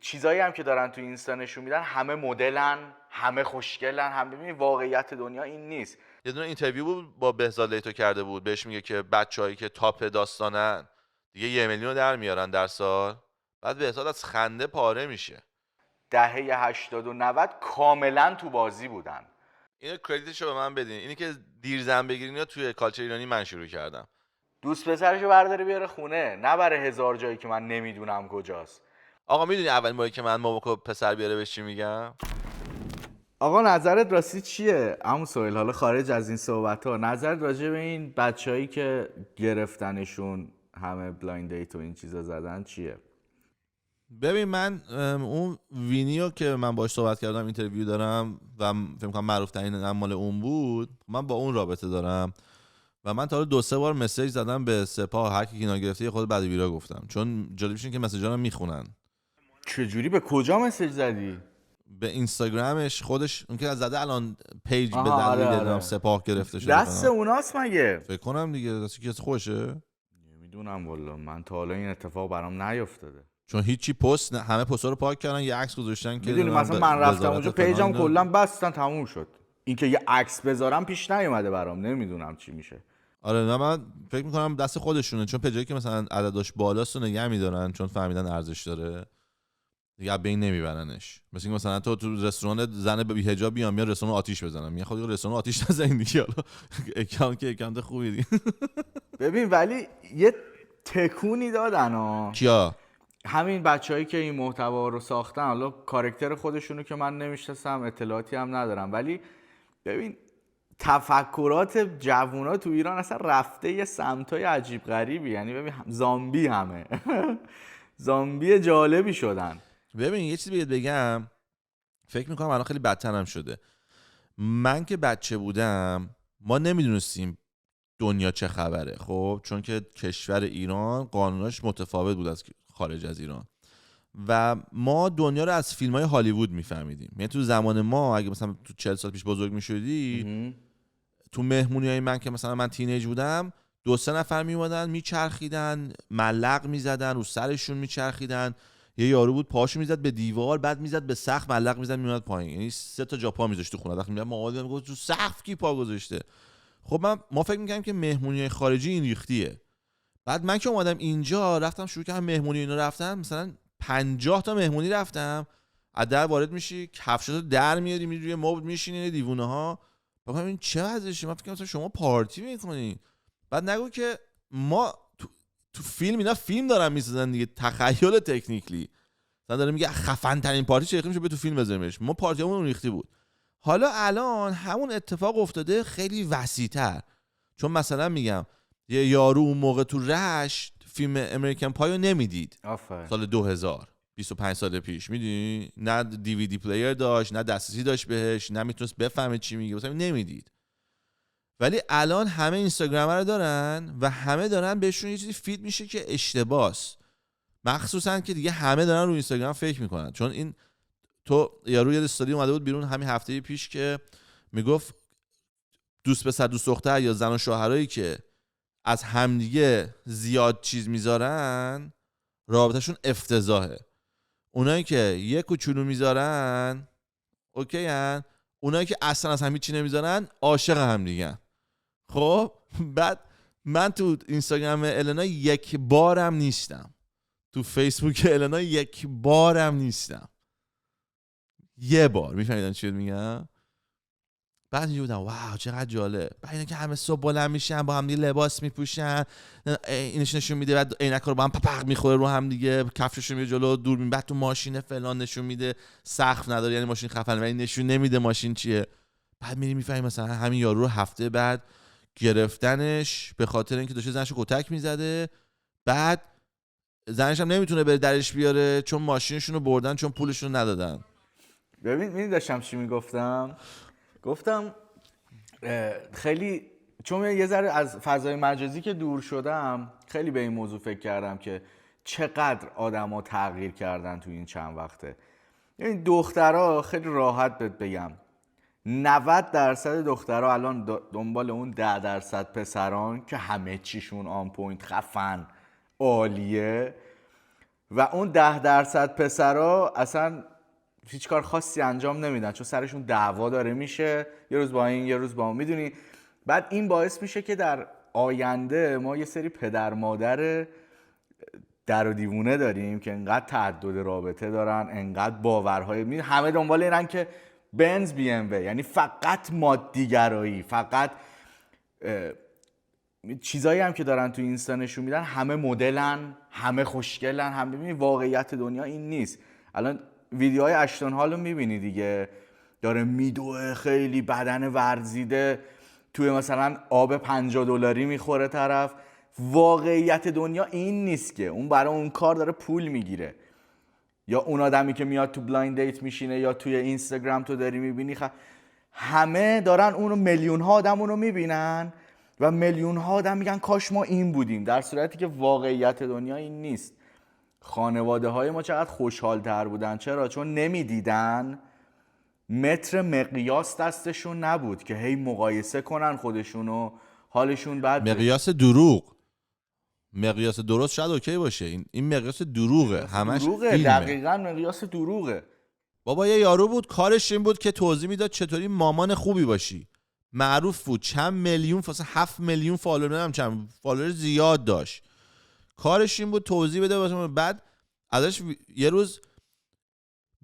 چیزایی هم که دارن تو اینستا نشون میدن همه مدلن، همه خوشگلن، هم ببین واقعیت دنیا این نیست. یه دونه اینترویو بود با بهزاد لیتو کرده بود، بهش میگه که بچه‌هایی که تاپ داستانن دیگه 1 میلیون در میارن در سال. بعد بهزاد از خنده پاره میشه. دهه 80 و 90 کاملا تو بازی بودن. اینو کردیتشو به من بدین. اینی که دیر زن بگیرین یا توی کالچر ایرانی من شروع کردم. دوست پسرشو برداره بیاره خونه، نبره 1000 جایی که من نمیدونم کجاست. آقا میدونی اولین باری که من ماماکو پسر بیاره بهش چی میگم؟ آقا نظرت راستی چیه؟ عمو سهیل، حالا خارج از این صحبت ها نظرت راجع به این بچه‌هایی که گرفتنشون همه بلایند دیت و این چیزا زدن چیه؟ ببین من اون وینیو که من باهاش صحبت کردم اینترویو دارم و فکر کنم معروف ترین مال اون بود، من با اون رابطه دارم و من تا حالا 2-3 بار مسیج زدم به سپاه، هر کی اینا گرفته خود بعد ویرا گفتم، چون جالبش اینه که مسیجا رو میخونن. چجوری به کجا مسیج زدی؟ به اینستاگرامش خودش، اون که زده الان پیج به آها، دلیل آره. سپاه گرفته شده. دست اوناست مگه؟ فکر کنم دیگه دست کی خوشه. نمیدونم والله، من تا حالا این اتفاق برام نیافتاده. چون هیچی پست همه پستا رو پاک کردن، یه عکس گذاشتن که میدونی مثلا من رفتم اونجا پیجم کلا بستن تموم شد. اینکه یه عکس بذارم پیش نیومده برام، نمیدونم چی میشه. آره نه من فکر میکنم دست خودشونه، چون پیجایی که مثلا عدداش بالاست رو نگه میدارن چون فهمیدن ارزش داره دیگه، به این نمیبرنش. مثلا تو رستوران زن بی حجاب بیام یا رستوران آتیش بزنم، میگه خود رستوران آتیش نزنین دیگه، حالا اکانت که اکانت خوبی دیگه. ببین ولی یه تکونی دادن ها کیا؟ همین بچه‌هایی که این محتوا رو ساختن. حالا کاراکتر خودشونو که من نمیشناسم، اطلاعاتی هم ندارم، ولی ببین تفکرات جوونا تو ایران اصلا رفته یه سمتای عجیب غریبی. یعنی ببین زامبی همه زامبی جالبی شدن. ببین یه چیزی بگم، فکر میکنم الان خیلی بدتر هم شده. من که بچه بودم ما نمیدونستیم دنیا چه خبره، خب چون که کشور ایران قانوناش متفاوت بود از خارج از ایران و ما دنیا رو از فیلم‌های هالیوود میفهمیدیم. یعنی تو زمان ما اگه مثلا تو 40 سال پیش بزرگ میشدی، تو مهمونیای من که مثلا من تینیج بودم 2-3 نفر میومدن میچرخیدن، ملق میزدن رو سرشون میچرخیدن، یه یارو بود پاشو میزد به دیوار بعد میزد به سقف ملق میزد میومد پایین، یعنی 3 تا جا پا میذاشت تو خونه. وقتی میگم مامان میگه تو سقف کی پا گذاشته؟ خب ما فکر میکنم که مهمونی خارجی این ریختیه. بعد من که اومدم اینجا رفتم شروع کردم مهمونی اینا رفتم، مثلا 50 تا مهمونی رفتم، از در وارد میشی کفشاتو در میاری میری روی مبل میشینی دیوونه ها. بگم این چه وضعشه؟ من فکر کنم شما پارتی میکنین. بعد نگو که ما تو فیلم اینا فیلم دارن میسازن دیگه، تخیل تکنیکلی مثلا داره میگه خفن ترین پارتی چه میشه به تو فیلم بذاریمش. ما پارتیمون ریختی بود. حالا الان همون اتفاق افتاده خیلی وسیع‌تر، چون مثلا میگم یه یارو اون موقع تو رشت فیلم امریکن پایو نمیدید سال 2000 25 سال پیش، میدونی نه دیویدی پلیر داشت نه دسترسی داشت بهش نه میتونست بفهمه چی میگه، مثلا نمیدید. ولی الان همه اینستاگرام رو دارن و همه دارن بهشون یه چیزی فید میشه که اشتباهه، مخصوصا که دیگه همه دارن رو اینستاگرام فکر میکنن. چون این تو یارو یه استوری اومده بود بیرون همین هفته پیش که میگفت دوست پسر دوست دختر یا زن و شوهرایی که از همدیگه زیاد چیز میذارن رابطهشون افتضاحه. اونایی که یه کوچولو میذارن اوکی ان، اونایی که اصلا از هم هیچی نمیذارن عاشق هم دیگه. خب بعد من تو اینستاگرام النا یک بارم نیستم، تو فیسبوک النا یک بارم نیستم، یه بار. میفهمیدن چی میگم؟ بعد اینجا بودم واو چقدر جالب. بعد اینا که همه صبح بلند میشن با هم دیگه لباس میپوشن، اینش نشون میده، بعد عینک رو با هم پپق میخوره رو هم دیگه، کفششون میره جلو دور می، بعد تو ماشین فلان نشون میده، سقف نداره یعنی ماشین خفن ولی نشون نمیده ماشین چیه. بعد میری میفهمی مثلا همین یارو رو هفته بعد گرفتنش به خاطر اینکه داشته زنشو کتک میزده، بعد زنش هم نمیتونه بره درش بیاره چون ماشینشون رو بردن چون پولشون رو ندادن. ببین داشتم چی میگفتم؟ گفتم خیلی چون یه ذره از فضای مجازی که دور شدم خیلی به این موضوع فکر کردم که چقدر آدما تغییر کردن تو این چند وقته. این دخترها خیلی راحت بهت بگم 90% دخترها الان دنبال اون 10% پسران که همه چیشون آن پوینت خفن عالیه و اون 10% پسرا اصلا هیچ کار خاصی انجام نمیدن چون سرشون دعوا داره میشه، یه روز با این یه روز با اون، میدونی. بعد این باعث میشه که در آینده ما یه سری پدر مادر در و دیوونه داریم که انقدر تعدد رابطه دارن، انقدر باورهای همه دنبال اینن که بنز بی ام و، یعنی فقط مادیگرایی، فقط چیزایی هم که دارن تو اینستا نشون میدن همه مدلن، همه خوشگلن، همه. ببینید واقعیت دنیا این نیست. الان ویدیوهای اشتون هالو میبینی دیگه، داره میدوه، خیلی بدن ورزیده، توی مثلا آب $50 میخوره طرف. واقعیت دنیا این نیست که اون برای اون کار داره پول میگیره. یا اون آدمی که میاد تو بلایند دیت میشینه یا توی اینستاگرام تو داری میبینی همه دارن اونو، میلیون ها آدم اونو میبینن و میلیون ها آدم میگن کاش ما این بودیم، در صورتی که واقعیت دنیا این نیست. خانواده های ما چقدر خوشحال تر بودن. چرا؟ چون نمیدیدن متر مقیاس دستشون نبود که هی مقایسه کنن خودشونو، حالشون بد. مقیاس دروغ. مقیاس درست شاید اوکی باشه، این مقیاس دروغه، همش فیلمه. دقیقاً مقیاس دروغه. بابا یه یارو بود کارش این بود که توضیح میداد چطوری مامان خوبی باشی، معروف بود، چند میلیون 7 میلیون فالوور، هم چند فالوور زیاد داشت، کارش این بود توضیح بده واسه. بعد ازش یه روز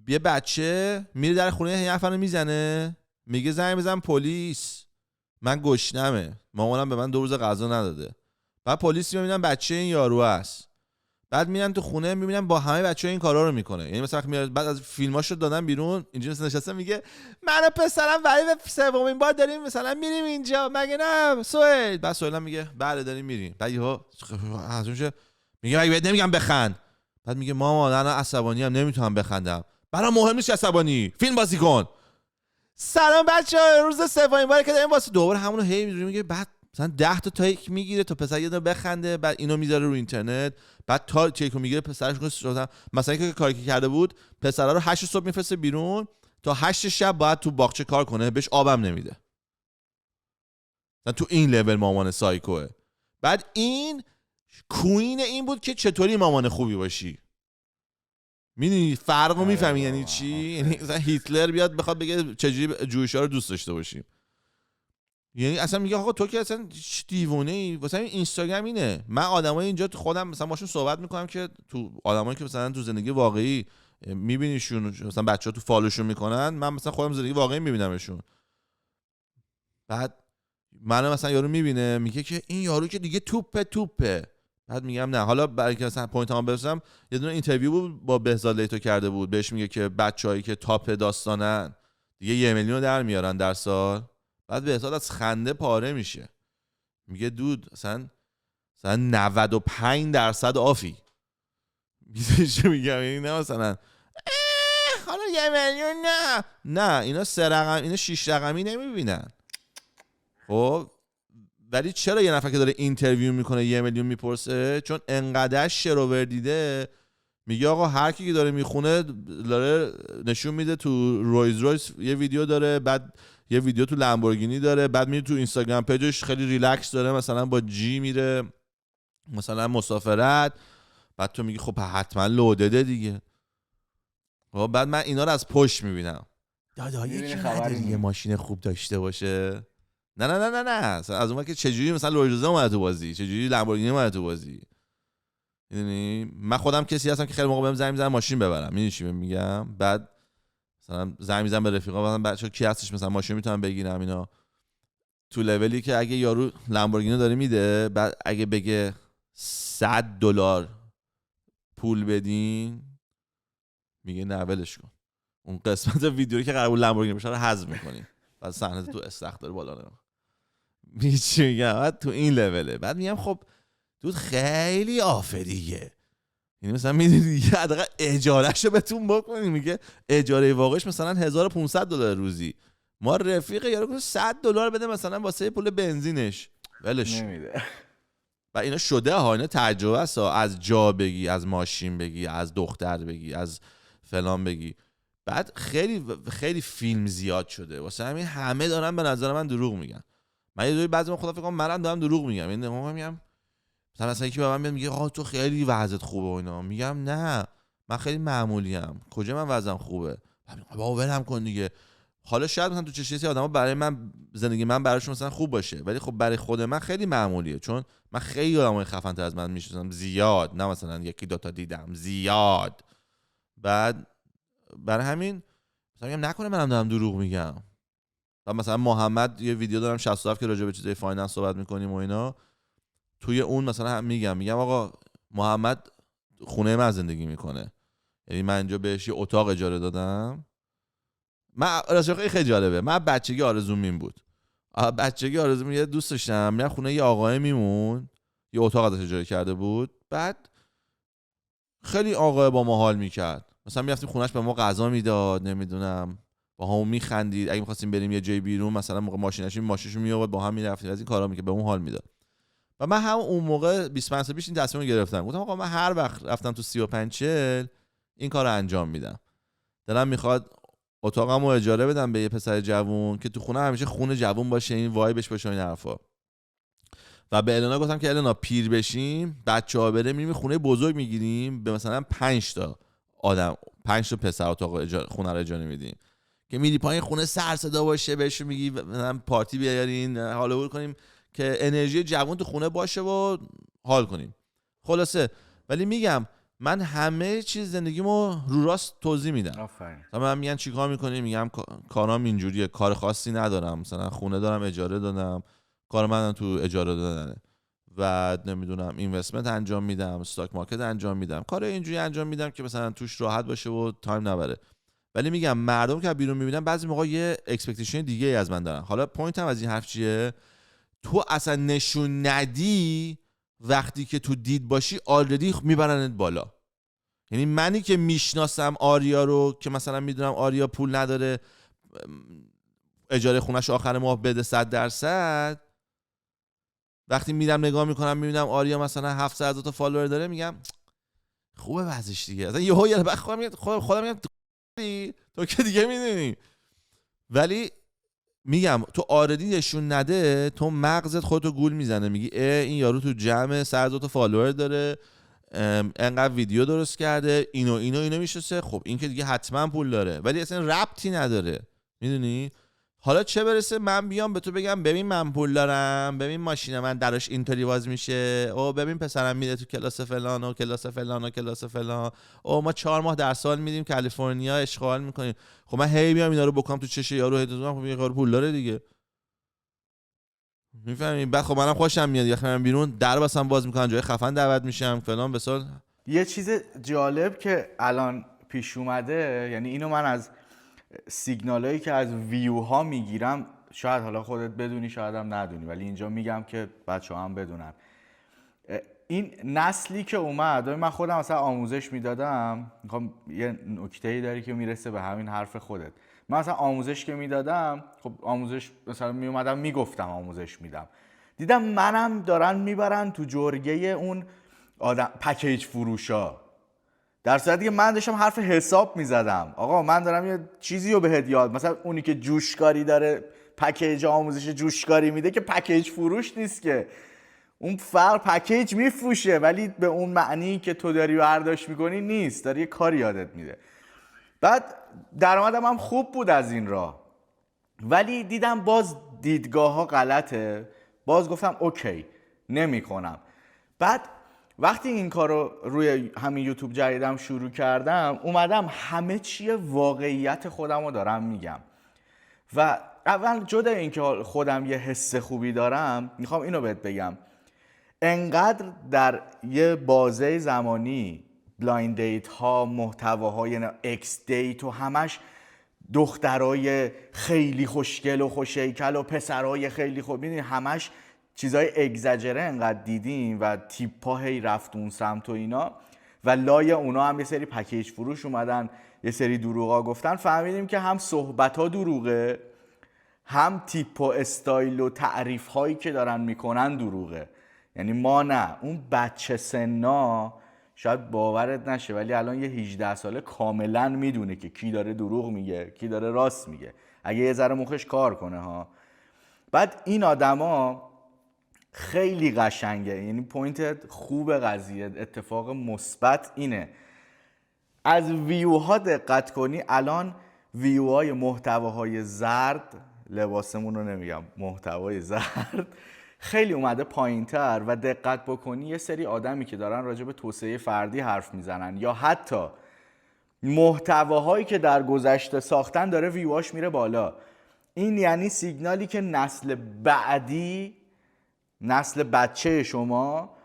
یه بچه میره در خونه یه نفر میزنه، میگه زنگ بزن پلیس، من گشنمه، مامانم به من 2 روز غذا نداده. بعد پلیس میبینن بچه این یارو است، بعد میرن تو خونه میبینن با همه بچه‌ها این کارا رو میکنه. یعنی مثلا میاد بعد از فیلماشو دادن بیرون، اینجا نشسته میگه من و پسرم برای سومین بار داریم مثلا میریم اینجا، مگه نه سهیل؟ بعد سهیل میگه بله داریم میریم. بعد یهو ازش میگه مگه بهت نمیگم بخند؟ بعد میگه مامان انا عصبانی ام نمیتونم بخندم. برام مهم نیست عصبانی، فیلم بازی کن. سلام بچه‌ها، روز سومین باره که داریم واسه دوباره همونو هی میگه. بعد مثلا 10 تا تیک میگیره تا پسر یه دونه بخنده، بعد اینو میذاره رو اینترنت، بعد تا تیکو میگیره پسرش مثلا که کاری کرده بود پسرا رو 8 صبح میفرسته بیرون تا 8 شب باید تو باغچه کار کنه، بهش آبم نمیده. مثلا تو این لول مامان سایکوه. بعد این کوین این بود که چطوری مامان خوبی باشی. میدونی فرقو میفهمی یعنی چی؟ یعنی مثلا هیتلر بیاد بخواد بگه چجوری جویش‌ها رو دوست داشته باشیم. یعنی اصلا میگه آقا تو که اصلا دیوونه‌ای. واسه این اینستاگرام اینه. من آدمای اینجا خودم مثلا باشون صحبت میکنم که تو آدمایی که مثلا تو زندگی واقعی میبینیشون، مثلا بچه‌ها تو فالوشون میکنن، من مثلا خودم زندگی واقعی میبینمشون. بعد منو مثلا یارو میبینه میگه که این یارو که دیگه توپه. بعد میگم نه. حالا برای که مثلا پوینتام برسم، یه دونه اینترویو بود با بهزاد لیتو کرده بود، بهش میگه که بچه‌هایی که تاپ داستانن دیگه 1 میلیون در میارن در سال. بعد بهزاد از خنده پاره میشه، میگه دود مثلا 95% آفی. میگم این نه مثلا حالا 1 میلیون نه اینا 3 رقم، اینا 6 رقمی نمیبینن. خب ولی چرا یه نفر که داره اینترویو میکنه 1 میلیون میپرسه؟ چون انقدر شروور دیده. میگه آقا هر کی که داره میخونه داره نشون میده تو رویز رویس یه ویدیو داره، بعد یه ویدیو تو لامبورگینی داره، بعد میره تو اینستاگرام پیجش خیلی ریلکس داره مثلا با جی میره مثلا مسافرت. بعد تو میگی خب حتما لودده دیگه. خب بعد من اینا رو از پشت میبینم. دادا یکی نداری یه ماشین خوب داشته باشه؟ نه از اون که چجوری مثلا لوریزه اومده تو بازی، چجوری لامبورگینی اومده تو بازی. میدونی من خودم کسی هستم که خیلی موقع بهم زنگ میزنن ماشین ببرم، میدونی چی میگم؟ بعد مثلا زنگ میزنم به رفیقا، مثلا بچه‌ها کی هستش مثلا ماشین میتونم بگیرم اینا، تو لولی که اگه یارو لامبورگینی داره میده، بعد اگه بگه $100 پول بدین، میگه نه ولش کن، اون قسمت ویدیویی که قرار بود لامبورگینی بشه رو حذف میکنین، بعد صحنه تو استخدار بالا نمیاد. میگم بعد تو این لوله. بعد میگم خب تو خیلی آفه دیگه. یعنی مثلا میدونی یه حداقل اجارهشو بهتون بکنین. میگه اجاره واقعیش مثلا $1500 روزی. ما رفیق یارو $100 بده مثلا واسه پول بنزینش، ولش نمیده. و اینا شده ها، اینا تجربه است، از جا بگی، از ماشین بگی، از دختر بگی، از فلان بگی. بعد خیلی خیلی فیلم زیاد شده واسه همین همه دارن به نظر من دروغ میگن. من یه دوری بعضی خدا فکر کنم منم دارم دروغ میگم. این میگم مثلا یکی به من میاد میگه آقا تو خیلی وضعت خوبه و اینا، میگم نه من خیلی معمولیم، کجا من وضعم خوبه؟ بابا ولم کن دیگه. حالا شاید مثلا تو چشم آدما برای من زندگی من براشون مثلا خوب باشه، ولی خب برای خود من خیلی معمولیه، چون من خیلی آدمای خفن تر از من میشناسم زیاد، نه مثلا یکی دوتا دیدم زیاد. بعد برای همین مثلا میگم نکنه منم دارم دروغ میگم. و مثلا محمد یه ویدیو دارم 67 که راجع به چیزای فایننس صحبت میکنیم و اینا، توی اون مثلا هم میگم آقا محمد خونه من زندگی میکنه، یعنی من اینجا بهش یه اتاق اجاره دادم. من راستش خیلی جالبه، من بچگی آرزوم این بود، بچگی آرزوم یه دوست داشتم میرم خونه یه آقای میمون، یه اتاق ازش اجاره کرده بود، بعد خیلی آقای با ما حال میکرد، مثلا میرفتیم خونهش به ما غذا میداد، نمیدونم با هم میخندید، اگه می‌خواستیم بریم یه جای بیرون مثلا موقع ماشینشو میآورد با هم میرفتیم، از این کارا میکرد، به اون حال میداد. و من هم اون موقع 25 سال پیش این تصمیم رو گرفتم، گفتم آقا من هر وقت رفتم تو 35 40 این کارو انجام میدم، دلم میخواد اتاقمو اجاره بدم به یه پسر جوون که تو خونه همیشه خونه جوون باشه، این وایبش باشه این حرفا. و به النا گفتم که النا پیر بشیم بچه‌ها بره میریم خونه بزرگ میگیریم، به مثلا 5 تا آدم 5 تا پسر اتاق خونه رو اجاره میدیم، که میری پایین خونه سر صدا باشه، بهشون میگی مثلا پارتی بیارین حال و کنیم که انرژی جوون تو خونه باشه و حال کنیم. خلاصه ولی میگم من همه چیز زندگیمو رو راست توضیح میدم. آفرین. من میگن چیکار میکنی، میگم کارام اینجوریه، کار خاصی ندارم، مثلا خونه دارم اجاره دادم، کار منم تو اجاره دادنه، و نمیدونم اینوستمنت انجام میدم، استاک مارکت انجام میدم، کار اینجوری انجام میدم که مثلا توش راحت باشه و تایم نبره. ولی میگم مردم که بیرون میبینن بعضی موقع یه اکسپکتیشن دیگه ای از من دارن. حالا پوینت هم از این حرف چیه؟ تو اصلا نشون ندی، وقتی که تو دید باشی آلردی میبرنت بالا. یعنی منی که میشناسم آریا رو، که مثلا میدونم آریا پول نداره اجاره خونش آخر ماه بده 100%، وقتی میرم نگاه میکنم میبینم آریا مثلا 700,000 تا فالوور داره، میگم خوبه وضعش دیگه، اصلا یهو یه وقت خودم میگم تو که دیگه میدونی. ولی میگم تو آردی نشون نده، تو مغزت خودتو گول میزنه، میگی این یارو تو جمع 100,000 تا فالوور داره، انقدر ویدیو درست کرده، اینو میشناسه، خب این که دیگه حتما پول داره، ولی اصلا ربطی نداره، میدونی؟ حالا چه برسه من بیام به تو بگم ببین من پول دارم، ببین ماشین من دراش اینطوری باز میشه، او ببین پسرم میره تو کلاس فلان و کلاس فلان و کلاس فلان، او ما 4 ماه در سال میدیم کالیفرنیا اشغال میکنیم. خب من هی میام اینا رو بکنم تو چش یارو، خب یه کار پول داره دیگه، میفهمی؟ بعد خب منم خوشم میاد یخم بیرون در واسم باز میکنن، جای خفن دعوت میشم فلان بسال. یه چیز جالب که الان پیش اومده، یعنی اینو من از سیگنالایی که از ویوها میگیرم، شاید حالا خودت بدونی شاید هم ندونی، ولی اینجا میگم که بچه‌ها هم بدونن. این نسلی که اومد، من خودم مثلا آموزش میدادم، میخوام یه نکته‌ای داری که میرسه به همین حرف خودت. من مثلا آموزش که میدادم، خب آموزش مثلا میومدم میگفتم آموزش میدم، دیدم منم دارن میبرن تو جرگه اون آدم پکیج فروشا، در صورتی که من داشتم حرف حساب میزدم. آقا من دارم یه چیزی رو بهت یاد، مثلا اونی که جوشکاری داره پکیج آموزش جوشکاری میده که پکیج فروش نیست، که اون پکیج میفروشه ولی به اون معنی که تو داری برداشت میکنی نیست، داری یه کاری یادت میده. بعد درآمدم هم خوب بود از این راه، ولی دیدم باز دیدگاه ها غلطه، باز گفتم اوکی نمی کنم. بعد وقتی این کار رو روی همین یوتیوب جدیدم شروع کردم، اومدم همه چیه واقعیت خودم رو دارم میگم. و اول جدا این که خودم یه حس خوبی دارم، میخوام اینو بهت بگم، انقدر در یه بازه زمانی بلایند دیت ها، محتواهای اکس دیت و همش دخترای خیلی خوشگل و خوشیکل و پسرای خیلی خوب، میدونی همش چیزای اگزاجره انقدر دیدیم و تیپا هی رفت اون سمت و اینا، و لای اونا هم یه سری پکیج فروش اومدن یه سری دروغا گفتن، فهمیدیم که هم صحبت ها دروغه، هم تیپ و استایل و تعریف هایی که دارن میکنن دروغه. یعنی ما نه، اون بچه سنا شاید باورت نشه ولی الان یه 18 ساله کاملا میدونه که کی داره دروغ میگه کی داره راست میگه، اگه یه ذره مخش کار کنه ها. بعد این آدما خیلی قشنگه. یعنی پوینت خوب قضیه، اتفاق مثبت اینه از ویوها دقت کنی. الان ویوهای محتواهای زرد، لباسمون رو نمیگم، محتوای زرد خیلی اومده پایینتر و دقت بکنی یه سری آدمی که دارن راجع به توسعه فردی حرف میزنن یا حتی محتواهایی که در گذشته ساختن داره ویوهاش میره بالا. این یعنی سیگنالی که نسل بعدی، نسل بچه شما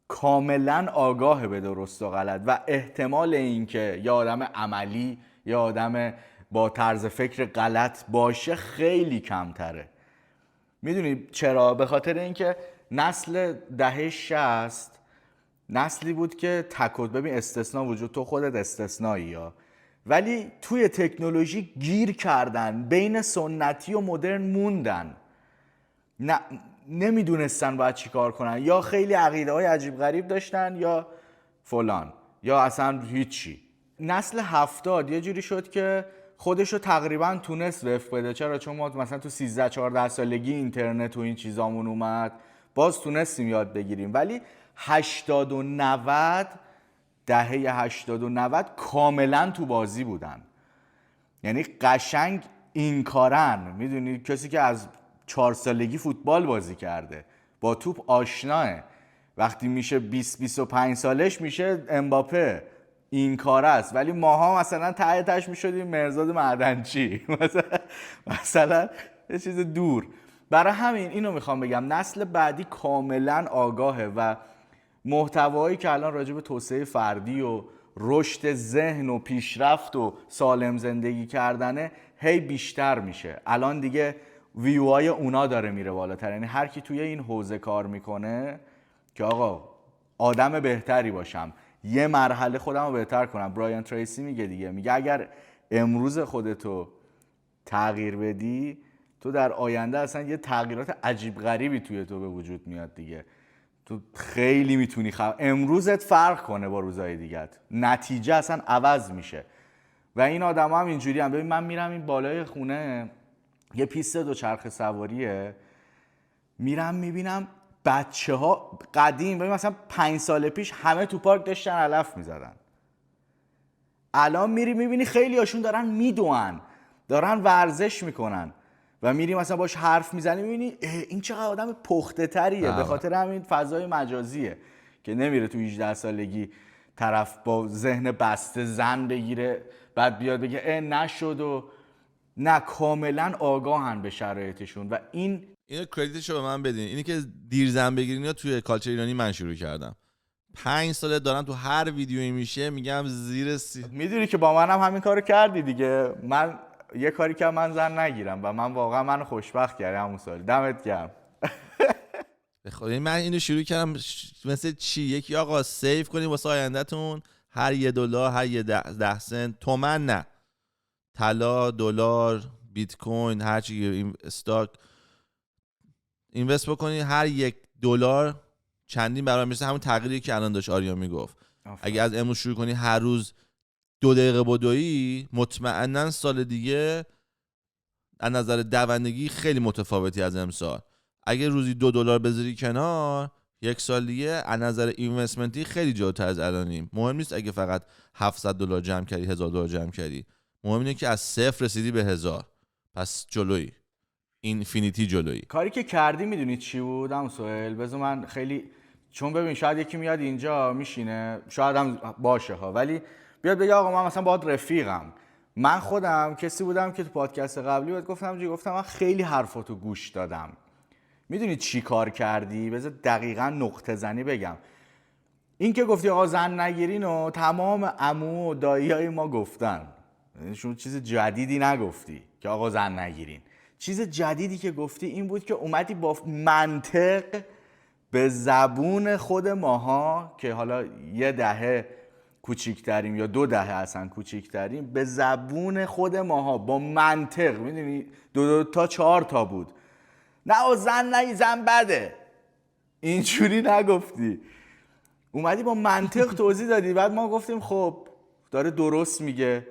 کاملا آگاه به درست و غلط و احتمال اینکه یه آدم عملی یا آدم با طرز فکر غلط باشه خیلی کمتره. میدونی چرا؟ به خاطر اینکه نسل دهه 60 نسلی بود که ببین استثناء وجود، تو خودت استثنایی ها، ولی توی تکنولوژی گیر کردن، بین سنتی و مدرن موندن، نمیدونستن باید چی کار کنن، یا خیلی عقیده های عجیب غریب داشتن یا فلان یا اصلا هیچی. نسل 70 یه جوری شد که خودشو تقریبا تونست وفق بده. چرا؟ چون ما مثلا تو 13-14 سالگی اینترنت و این چیزامون اومد، باز تونستیم یاد بگیریم. ولی 80 و 90، دهه 80 و 90 کاملا تو بازی بودن. یعنی قشنگ این کارن. میدونی کسی که از 4 سالگی فوتبال بازی کرده، با توپ آشناه، وقتی میشه 20-25 سالش میشه امباپه، این کار است. ولی ماها مثلا ته تهش میشدیم مرزاد معدنچی مثلا یه چیز دور. برای همین اینو میخوام بگم، نسل بعدی کاملا آگاهه و محتوایی که الان راجع به توسعه فردی و رشد ذهن و پیشرفت و سالم زندگی کردنه هی بیشتر میشه. الان دیگه ویوهای اونا داره میره بالاتر. یعنی هر کی توی این حوزه کار میکنه که آقا آدم بهتری باشم، یه مرحله خودم رو بهتر کنم. برایان تریسی میگه اگر امروز خودتو تغییر بدی، تو در آینده اصلا یه تغییرات عجیب غریبی توی تو به وجود میاد دیگه. تو خیلی میتونی امروزت فرق کنه با روزهای دیگت، نتیجه اصلا عوض میشه. و این آدم هم اینجوری هم. ببین من میرم این بالای خونه، یه پیست دوچرخه سواریه، میرم میبینم بچه ها قدیم، ببین مثلا 5 سال پیش همه تو پارک داشتن علف میزدن، الان میری میبینی خیلی هاشون دارن میدوئن، دارن ورزش میکنن و میری مثلا باش حرف میزنی میبینی این چقدر آدم پخته تریه. به خاطر همین فضای مجازیه که نمیره تو 18 سالگی طرف با ذهن بسته زن بگیره بعد بیاد بگه نشد و نه، کاملا آگاهن به شرایطشون. و اینو کردیتشو به من بدین. اینی که دیر زن بگیرین یا توی کالچر ایرانی من شروع کردم، 5 ساله دارم تو هر ویدیویی میشه میگم زیر میدونی که با منم همین کارو کردی دیگه. من یه کاری که من زن نگیرم و من واقعا منو خوشبخت کردی همون سال. دمت گرم. بخاطر من اینو شروع کردم مثل چی، یکی آقا سیو کنید واسه آیندهتون، هر $1 هر 10 سنت، تومن نه، طلا، دلار، بیت کوین، هر چی، این استاک اینوست بکنید، هر $1 چندین برابر میشه. همون تغییری که الان داشت آریا میگفت. اگه از امروز شروع کنی هر روز 2 دقیقه بدویی، مطمئنا سال دیگه از نظر دوندگی خیلی متفاوتی از امسال. اگه روزی $2 بذاری کنار، 1 سال دیگه از نظر اینوستمنتی خیلی جلوتر از الانیم. مهم نیست اگه فقط $700 جمع کردی، $1000 جمع کردی، مهم اینه که از 0 رسیدی به 1000. پس جلویی، اینفینیتی جلویی. کاری که کردی میدونی چی بود هم سوال؟ بذار من خیلی، چون ببین شاید یکی میاد اینجا میشینه، شاید هم باشه ها، ولی بیاد بگه آقا من مثلا باهات رفیقم. من خودم کسی بودم که تو پادکست قبلی بهت گفتم من خیلی حرفاتو گوش دادم. میدونی چی کار کردی؟ بذار دقیقاً نقطه زنی بگم. این که گفتی آقا زن نگیرین و تمام عمو و داییای ما گفتن، شما چیز جدیدی نگفتی که آقا زن نگیرین. چیز جدیدی که گفتی این بود که اومدی با منطق به زبون خود ماها که حالا 10 دهه کوچیک‌تریم یا 2 دهه اصلا کوچیک‌تریم، به زبون خود ماها با منطق، میدونی 2 تا 4 تا بود، نه زن بده، اینجوری نگفتی، اومدی با منطق توضیح دادی. بعد ما گفتیم خب داره درست میگه.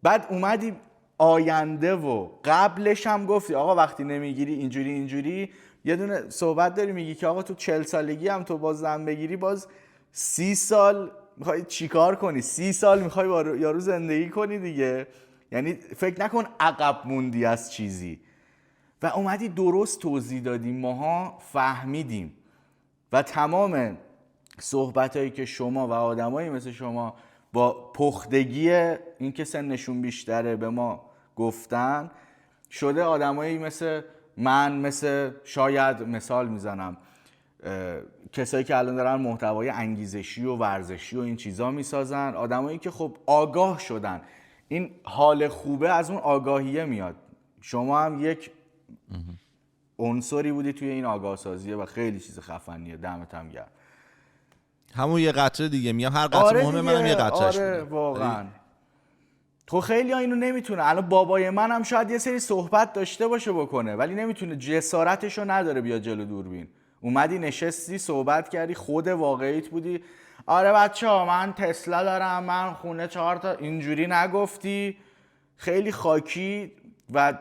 بعد اومدی آینده و قبلش هم گفتی آقا وقتی نمیگیری اینجوری یه دونه صحبت داری میگی که آقا تو 40 سالگی هم تو باز زن بگیری، باز 30 سال میخوای چیکار کنی؟ 30 سال میخوای با یارو زندگی کنی دیگه. یعنی فکر نکن عقب موندی از چیزی. و اومدی درست توضیح دادی، ماها فهمیدیم. و تمام صحبتایی که شما و آدمایی مثل شما با پختگی اینکه سنشون بیشتره به ما گفتن، شده آدمایی مثل من، مثل شاید مثال میزنم کسایی که الان دارن محتوای انگیزشی و ورزشی و این چیزا میسازن، آدمایی که خب آگاه شدن. این حال خوبه از اون آگاهیه میاد. شما هم یک عنصری بودی توی این آگاه سازیه و خیلی چیز خفنیه. دمت هم گرم. همون یه قطره دیگه، میگم هر قطره مهمه، منم یه قطرهش آره بودم. واقعا. تو خیلی ها اینو نمیتونه. الان بابای من هم شاید یه سری صحبت داشته باشه بکنه، ولی نمیتونه، جسارتشو نداره بیاد جلو دوربین. اومدی نشستی صحبت کردی، خود واقعیت بودی. آره بچه‌ها من تسلا دارم، من خونه 4 تا، اینجوری نگفتی. خیلی خاکی. و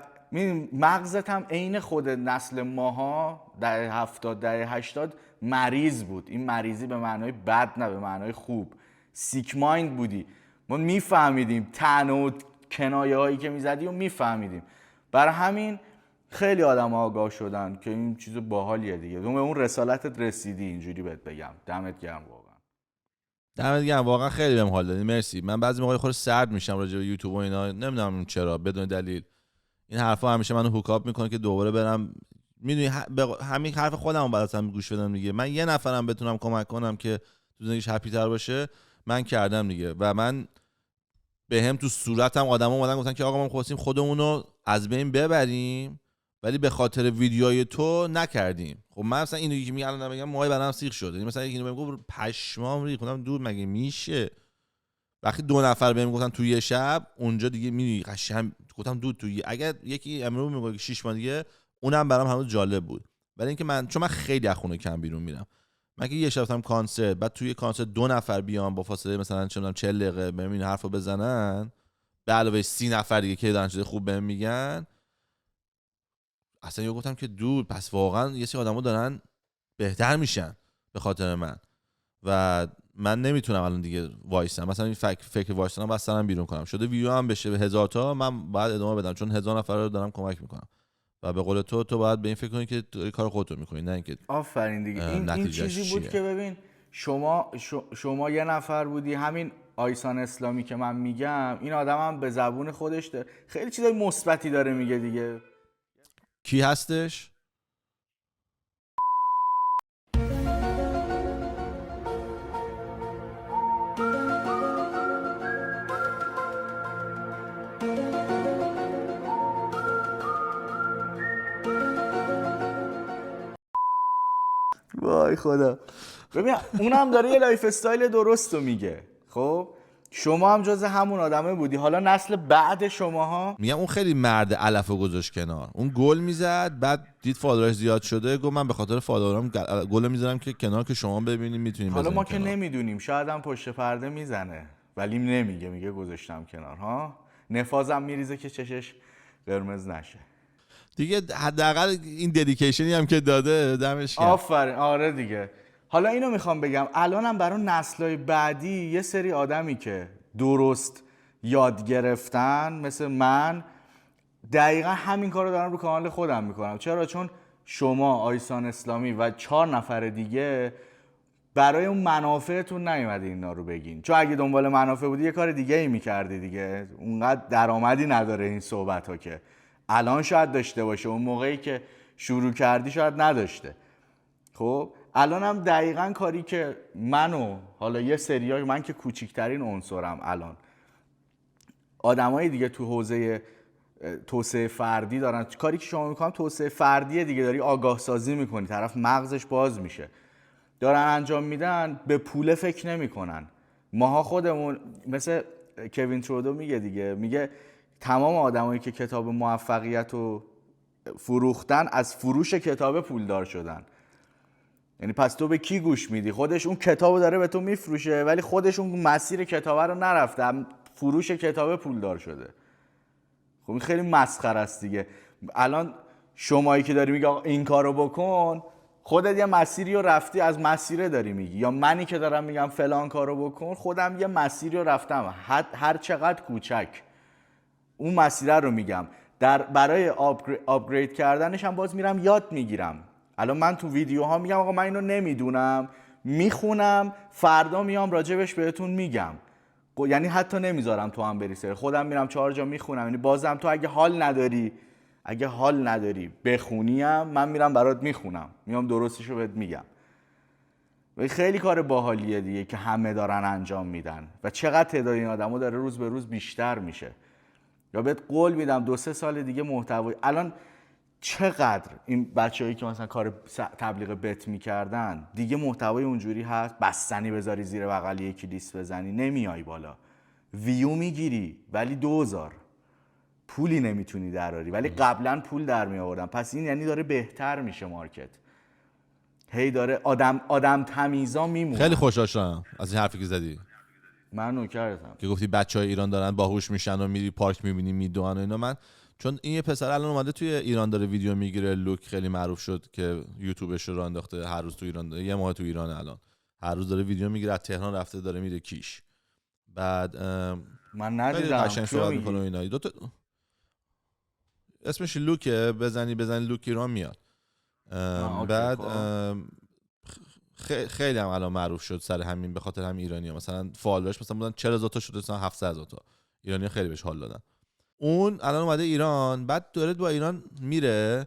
مغزت هم عین خود نسل ماها دهه 70 دهه 80 مریض بود. این مریضی به معنای بد نه، به معنای خوب. سیک مایند بودی. ما میفهمیدیم طعن و کنایه هایی که میزدی و میفهمیدیم. برای همین خیلی آدم آگاه شدن که این چیز باحالیه دیگه. تو به اون رسالتت رسیدی، اینجوری بهت بگم. دمت گرم واقعا. دمت گرم واقعا، خیلی بهم حال دادی، مرسی. من بعضی موقع خود سرد میشم راجع به یوتیوب و اینا، نمیدونم چرا، بدون دلیل. این حرفا همیشه منو هوکاپ میکنه که دوباره برم. میدونی همین حرف خودمو بعداً گوش بدم دیگه. من یه نفرم بتونم کمک کنم که تو زندگیش هپی تر باشه، من کردم دیگه. و من بهم تو صورتم آدما اومدن گفتن که آقا ما خواستیم خودمونو از بین ببریم ولی به خاطر ویدیوهای تو نکردیم. خب من مثلا اینو که الان میگم موهای برام سیخ شد. یعنی مثلا اینو بهم گفت پشمام ریخت، گفتم دور مگه میشه؟ وقتی 2 نفر بهم گفتن تو یه شب، اونجا دیگه میدونی قشنگ گفتم دود تو اگر یکی امروز میگه 6 ماه دیگه، اونم برام هنوز جالب بود. ولی اینکه من چون من خیلی از خونه کم بیرون میرم، من که یه شب رفتم کنسرت، بعد توی کنسرت 2 نفر بیان با فاصله مثلا چه میدونم 40 دقیقه بهم این حرفو بزنن، به علاوه 30 نفر دیگه که دارن چیز خوب بهم میگن، اصلا یه گفتم که دود پس واقعا یه سری آدما دارن بهتر میشن به خاطر من. و من نمیتونم الان دیگه وایسم، مثلا این فکر وایسم واسه سرم بیرون کنم. شده ویدیو هم بشه به 1000 تا، من باید ادامه بدم چون 1000 نفر رو دارم کمک میکنم. و به قول تو باید به این فکر کنی که داری کار خودت میکنی، نه اینکه آفرین دیگه. این چیزی بود که ببین شما یه نفر بودی، همین آیسان اسلامی که من میگم، این آدم هم به زبون خودش خیلی چیزای مثبتی داره میگه دیگه. کی هستش؟ وای خدا. ببین اونم داره یه لایف استایل درست رو میگه. خب شما هم جز همون آدمه بودی. حالا نسل بعد شماها، میگم اون خیلی مرد علفو گذاشت کنار، اون گل میزد، بعد دید فالوورش زیاد شده، گفت من به خاطر فالوورام گل میذارم که کنار که شما ببینید میتونید بزنید. حالا ما که کنار. نمیدونیم، شاید هم پشت پرده میزنه ولی نمیگه، میگه گذاشتم کنار ها. نفازم میریزه که چشش قرمز نشه دیگه. حداقل این ددیکیشنی هم که داده دمش گرم. آفرین. آره دیگه. حالا اینو میخوام بگم، الانم برای نسل‌های بعدی یه سری آدمی که درست یاد گرفتن مثل من، دقیقا همین کارو دارم رو کانال خودم میکنم. چرا؟ چون شما آیسان اسلامی و 4 نفر دیگه برای اون منافعتون نیومدی اینا رو بگین. چون اگه دنبال منافع بودی یه کار دیگه ای میکردی دیگه. اونقدر درآمدی نداره این صحبت ها که الان شاید داشته باشه، اون موقعی که شروع کردی شاید نداشته. خب الان هم دقیقاً کاری که منو، حالا یه سریای من که کوچیکترین عنصرم الان، آدمای دیگه تو حوزه توسعه فردی دارن، کاری که شما میکنم توسعه فردیه دیگه، داری آگاه سازی میکنی، طرف مغزش باز میشه، دارن انجام میدن، به پول فکر نمیکنن. ماها خودمون مثل کوین ترودو میگه دیگه، میگه تمام آدمایی که کتاب موفقیت رو فروختن از فروش کتاب پولدار شدن. یعنی پس تو به کی گوش میدی؟ خودش اون کتابو داره به تو میفروشه ولی خودش اون مسیر کتاب رو نرفته، فروش کتاب پولدار شده. خب این خیلی مسخره است دیگه. الان شمایی که داری میگی آقا این کارو بکن، خودت یه مسیری رو رفتی، از مسیر داری میگی، یا منی که دارم میگم فلان کارو بکن خودم یه مسیری رو رفتم، هر چقدر کوچک اون مسیر رو میگم. برای آپگرید کردنش هم باز میرم یاد میگیرم. الان من تو ویدیوها میگم آقا من اینو نمیدونم، میخونم، فردا میام راجبش بهتون میگم. یعنی حتی نمیذارم تو هم بری سر، خودم میرم 4 جا میخونم. یعنی بازم تو اگه حال نداری بخونیم، من میرم برات میخونم، میام درستشو بهت میگم. و خیلی کار باحالیه دیگه که همه دارن انجام میدن و چقدر تعداد این آدمو داره روز به روز بیشتر میشه. یا بهت قول میدم 2-3 سال دیگه محتوای الان چقدر این بچه‌هایی که مثلا کار تبلیغ بت میکردن دیگه محتوای اونجوری هست، بستنی بذاری زیر بغل یکی لیست بزنی نمیای بالا، ویو میگیری ولی 2000 پولی نمیتونی دراری، ولی قبلا پول در می آوردن. پس این یعنی داره بهتر میشه مارکت، هی داره آدم تمیزا میمونه. خیلی خوشحال شدم از این حرفی که زدی، من نوکرتم که گفتی بچهای ایران دارن باهوش میشن و میری پارک میبینی میدوئن و اینا. من چون این یه پسر الان اومده توی ایران داره ویدیو میگیره، لوک خیلی معروف شد که یوتیوبش رو انداخته، هر روز تو ایران داره، یه ماه تو ایران الان هر روز داره ویدیو میگیره، از تهران رفته داره میره کیش. بعد من ندیدم قشنگ صحبت میکنه و اینا. اسمش لوکه، بزنی لوک ایران میاد. بعد خیلی هم الان معروف شد سر همین، به خاطر همین ایرانی‌ها مثلا فالوورش مثلا بودن 40000 تا شده مثلا 700000 تا. ایرانی‌ها خیلی بهش حال دادن. اون الان اومده ایران، بعد داره با ایران میره.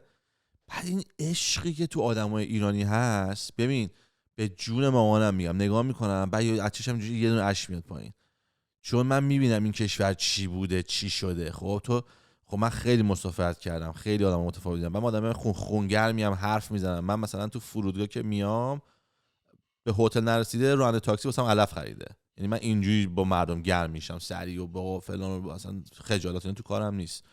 بعد این عشقی که تو آدمای ایرانی هست، ببین به جون مامانم میگم، نگاه میکنم بعد از چشم اینجوری یه دونه اشک میاد پایین، چون من میبینم این کشور چی بوده چی شده. خب من خیلی مسافرت کردم، خیلی آدم متفاوت دیدم. من آدم خونگرمی ام، حرف میزنم. من مثلا تو فرودگاه که میام به هتل نرسیده راننده تاکسی واسم علف خریده. یعنی من اینجوری با مردم گرم میشم، سریع و با فلان و اصلا خجالت تو کارم نیست.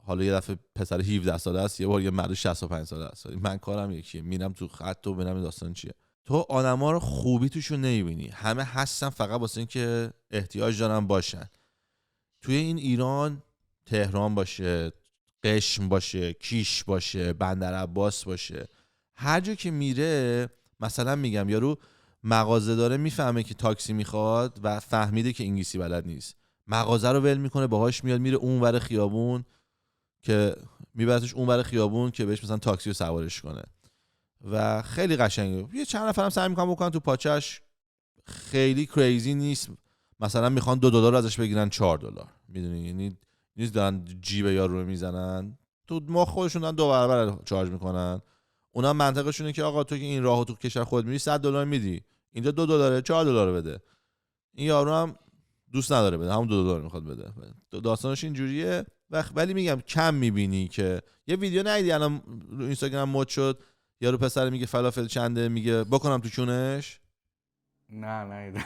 حالا یه دفعه پسر 17 ساله است، یه بار یه مرد 65 ساله است، من کارم یکیه، میرم تو خط و ببینم داستان چیه. تو آدما رو خوبی توشون نمیبینی، همه هستن فقط واسه اینکه احتیاج دارن باشن. توی این ایران، تهران باشه، قشم باشه، کیش باشه، بندرعباس باشه، هر جا که میره مثلا میگم یارو مغازه داره میفهمه که تاکسی میخواد و فهمیده که انگلیسی بلد نیست، مغازه رو ول میکنه باهاش میاد میره اونور خیابون، که میبرتش اونور خیابون که بهش مثلا تاکسی رو سوارش کنه و خیلی قشنگه. یه چند نفرم سعی میکنن بکنن تو پاچش، خیلی کریزی نیست. مثلا میخوان $2 رو ازش بگیرن $4، میدونی، یعنی نیست دارن جیب یارو رو میزنن تو ما، خودشون دارن 2 برابر چارج میکنن. اونا منطقشونه که آقا تو که این راهو تو کشور خود میری $100 میدی، اینجا $2 $4 بده. این یارو هم دوست نداره بده، همون $2 میخواد بده. داستانش اینجوریه. ولی میگم کم میبینی که یه ویدیو ندیدی الان رو اینستاگرام مد شد، یارو پسر میگه فلافل چنده، میگه بکنم تو چونش. نه ندیدم.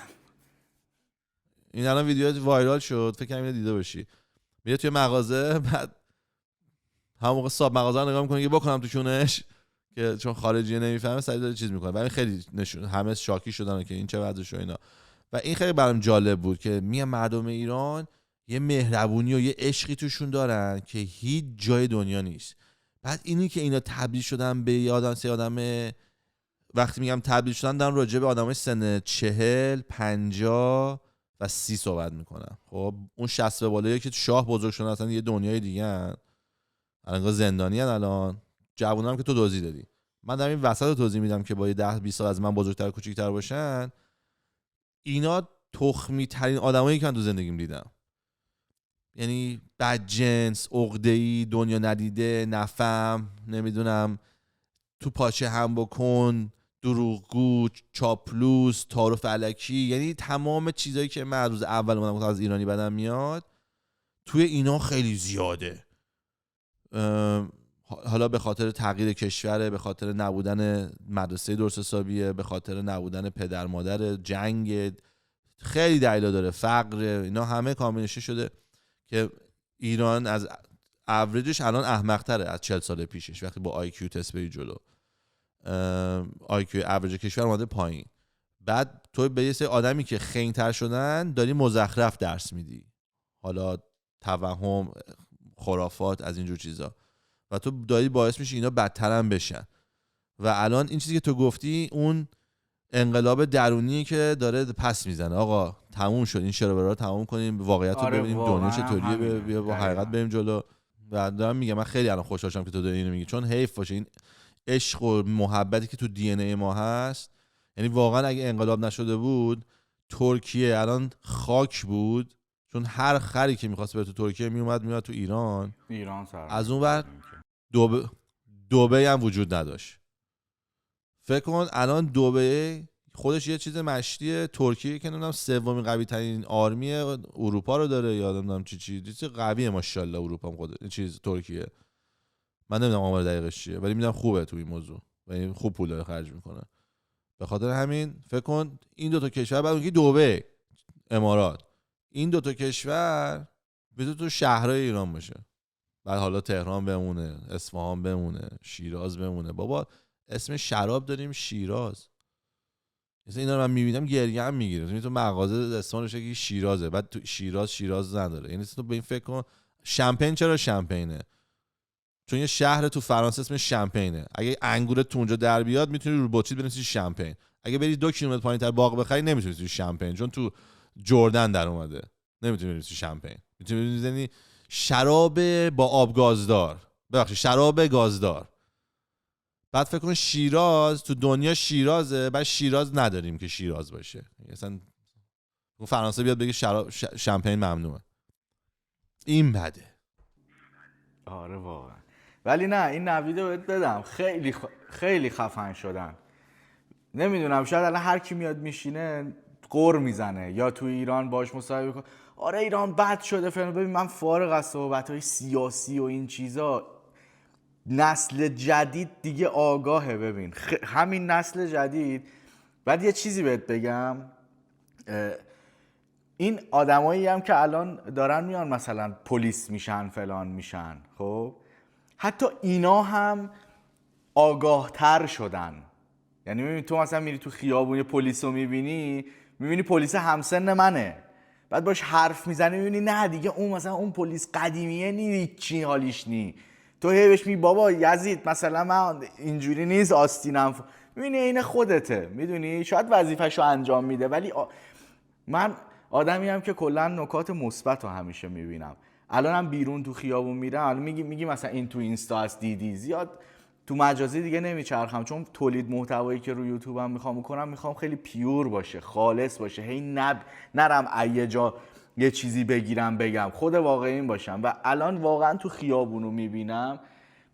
این الان ویدیو وایرال شد، فکر کنم اینو دیده باشی. میره توی مغازه، بعد همون موقع صاحب مغازه رو نگاه میکنه که بکنم تو چونش، که چون خارجیه نمیفهمه سریع داره چیز میکنه. ولی خیلی نشون همه شاکی شدن که این چه وضعشه اینا. و این خیلی برام جالب بود که میگم مردم ایران یه مهربونی و یه عشقی توشون دارن که هیچ جای دنیا نیست. بعد اینی که اینا تبدیل شدن به یه آدم، سه آدم، وقتی میگم تبدیل شدن دارم راجع به آدمای سن 40 50 و 30 صحبت میکنم. خب اون 60 به بالایی که شاه بزرگ شدن اصلا یه دنیای دیگه ان، الان زندانی ان. الان جوونام که تو توضیح دادی، من در این وسط رو توضیح میدم که با یه 10 20 سال از من بزرگتر و کوچیک‌تر باشن. اینا تخمی ترین آدمایی که من تو زندگیم دیدم. یعنی بدجنس، عقده‌ای، دنیا ندیده، نفهم، نمیدونم تو پاچه هم بکن، دروغگو، چاپلوس، تعارف الکی، یعنی تمام چیزایی که من روز اول اومدم از ایرانی بدم میاد توی اینا خیلی زیاده. حالا به خاطر تغییر کشوره، به خاطر نبودن مدرسه درست حسابیه، به خاطر نبودن پدر مادر، جنگ، خیلی دلایل داره، فقر، اینا همه کامبینیشن شده که ایران از اوریجش الان احمق‌تره از 40 سال پیشش. وقتی با آی کیو تست بری جلو، آی کیو اوریج کشور اومده پایین. بعد تو به یه سری آدمی که خنگ‌تر شدن داری مزخرف درس میدی، حالا توهم، خرافات، از اینجور چیزا. و تو داری باعث میشی اینا بدتر هم بشن. و الان این چیزی که تو گفتی اون انقلاب درونی که داره پس میزنه. آقا تموم شد این شروبرا رو تموم کنیم، واقعیت رو آره، ببینیم، واقعاً دنیا هم چطوریه، همینه. بیا با دقیقاً. حقیقت بریم جلو. و دارم میگم من خیلی الان خوشحالم که تو داری اینو میگی، چون حیف باشه این عشق و محبتی که تو دی ان ای ما هست. یعنی واقعا اگه انقلاب نشده بود ترکیه الان خاک بود، چون هر خری که میخواست بره تو ترکیه میومد تو ایران سر از اون ور دبی هم وجود نداشت. فکر کن الان دبی خودش یه چیز مشتی، ترکیه که نمیدونم سومین قوی ترین آرمی اروپا رو داره، یادم نمیدونم چیز قویه ماشاءالله اروپا خود چیز ترکیه. من نمیدونم آمار دقیقش چیه ولی میدونم خوبه تو این موضوع و این خوب پول داره خرج میکنه. به خاطر همین فکر کن این دو تا کشور، بعد اون دبی، امارات، این دو تا کشور میتونه تو شهرهای ایران باشه. بعد حالا تهران بمونه، اصفهان بمونه، شیراز بمونه. بابا اسم شراب داریم شیراز. مثلا اینا رو من میبینم گریه هم میگیره. مثلا تو مغازه اسم روشه که شیرازه، بعد تو شیراز نداره. یعنی تو به این فکر کن شمپین چرا شمپینه؟ چون یه شهر تو فرانسه اسمش شمپینه. اگه انگورت تو اونجا در بیاد میتونی رو بطری بنویسی شمپین. اگه بری 2 کیلومتر پایین‌تر باغ بخری نمیتونی بنویسی شمپین، چون تو جردن در اومده. نمیتونی بنویسی شمپین. میتونی بنویسی شراب با آب گازدار. ببخشید شراب گازدار. بعد فکر کن شیراز تو دنیا شیرازه، بعد شیراز نداریم که شیراز باشه. مثلا اون فرانسه بیاد بگه شمپین ممنوعه. این بده. آره واقعا. ولی نه این نویدو بهت بدم خیلی خفن شدن. نمیدونم شاید الان هر کی میاد میشینه قر میزنه یا تو ایران باش مصاحبه کنه آره ایران بد شده فلان. ببین من فارغ از صحبت‌های سیاسی و این چیزا، نسل جدید دیگه آگاهه. ببین همین نسل جدید. بعد یه چیزی بهت بگم، این آدمایی هم که الان دارن میان مثلا پلیس میشن فلان میشن، خب حتی اینا هم آگاه تر شدن. یعنی میبینی تو مثلا میری تو خیابون یه پلیس رو میبینی پلیس همسن منه، بعد باش حرف میزنی میبینی نه دیگه اون مثلا اون پلیس قدیمیه نی چی حالیش نی. تو هی بهش میگی بابا یزید مثلا من اینجوری نیست آستینم میبینی این خودته. میدونی شاید وظیفه‌شو انجام میده ولی من آدمی هم که کلا نکات مثبت رو همیشه میبینم. الانم بیرون تو خیابون میرم الان میگی مثلا این تو اینستا هست دیدی، زیاد تو مجازی دیگه نمیچرخم، چون تولید محتوایی که رو یوتیوبم میخوام خیلی پیور باشه، خالص باشه. هی نرم یه جا یه چیزی بگیرم بگم، خود واقعین باشم. و الان واقعا تو خیابونو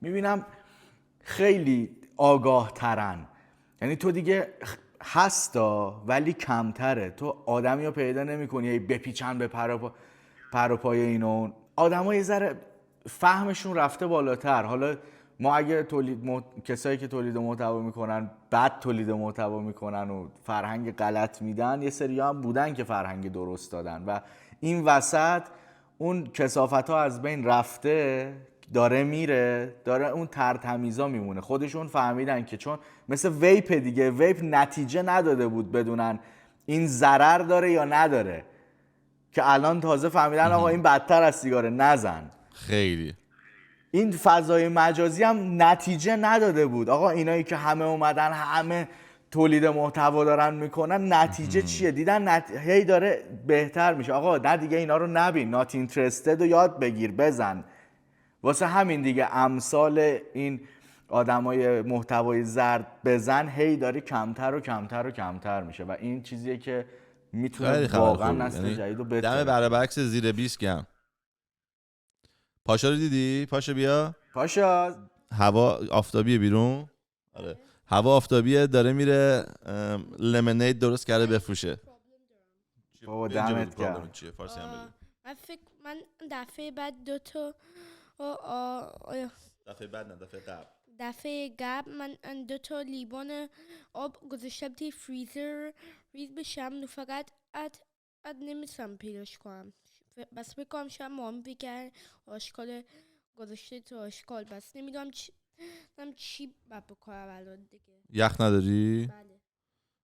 میبینم خیلی آگاه ترن. یعنی تو دیگه هستا ولی کمتره. تو آدمی رو پیدا نمی کنی بپیچن به پر و پای اینو. آدم ها یه ذره فهمشون رفته بالاتر. حالا ما اگه کسایی که تولید محتوا میکنن بد تولید محتوا میکنن و فرهنگ غلط میدن، یه سری هم بودن که فرهنگ درست دادن و این وسط اون کثافت ها از بین رفته، داره میره، داره اون ترتمیزا میمونه. خودشون فهمیدن که چون مثل ویپ دیگه، ویپ نتیجه نداده بود بدونن این ضرر داره یا نداره، که الان تازه فهمیدن آقا این بدتر از سیگاره، نزن. خیلی این فضای مجازی هم نتیجه نداده بود. آقا اینایی که همه اومدن همه تولید محتوا دارن میکنن، نتیجه چیه؟ دیدن هی داره بهتر میشه. آقا نه دیگه اینا رو نبین، نات اینترستد رو یاد بگیر بزن. واسه همین دیگه امثال این آدمای محتوای زرد بزن هی داره کمتر و کمتر و کمتر میشه و این چیزیه که میتونه واقعا نسل جدید رو دم بتره. برابکس زیر 20 گم. پاشا رو دیدی؟ پاشا بیا. پاشا هوا آفتابیه بیرون. آره هوا آفتابیه، داره میره لمنید درست کرده بفروشه. بابا دمت گرم. چیه فارسی هم بگو. من دفعه بعد دفعه بعد نه دفعه قبل. دفعه قبل من 2 تا لیوان آب گذاشتم توی فریزر ریز بشم و فقط نمیتونم پیداش کنم. بس بکنم شاید مامی بگن آشکال گذاشته تو آشکال، بس نمیدونم چی باید بکنم الان دیگه. یخ نداری؟ بله.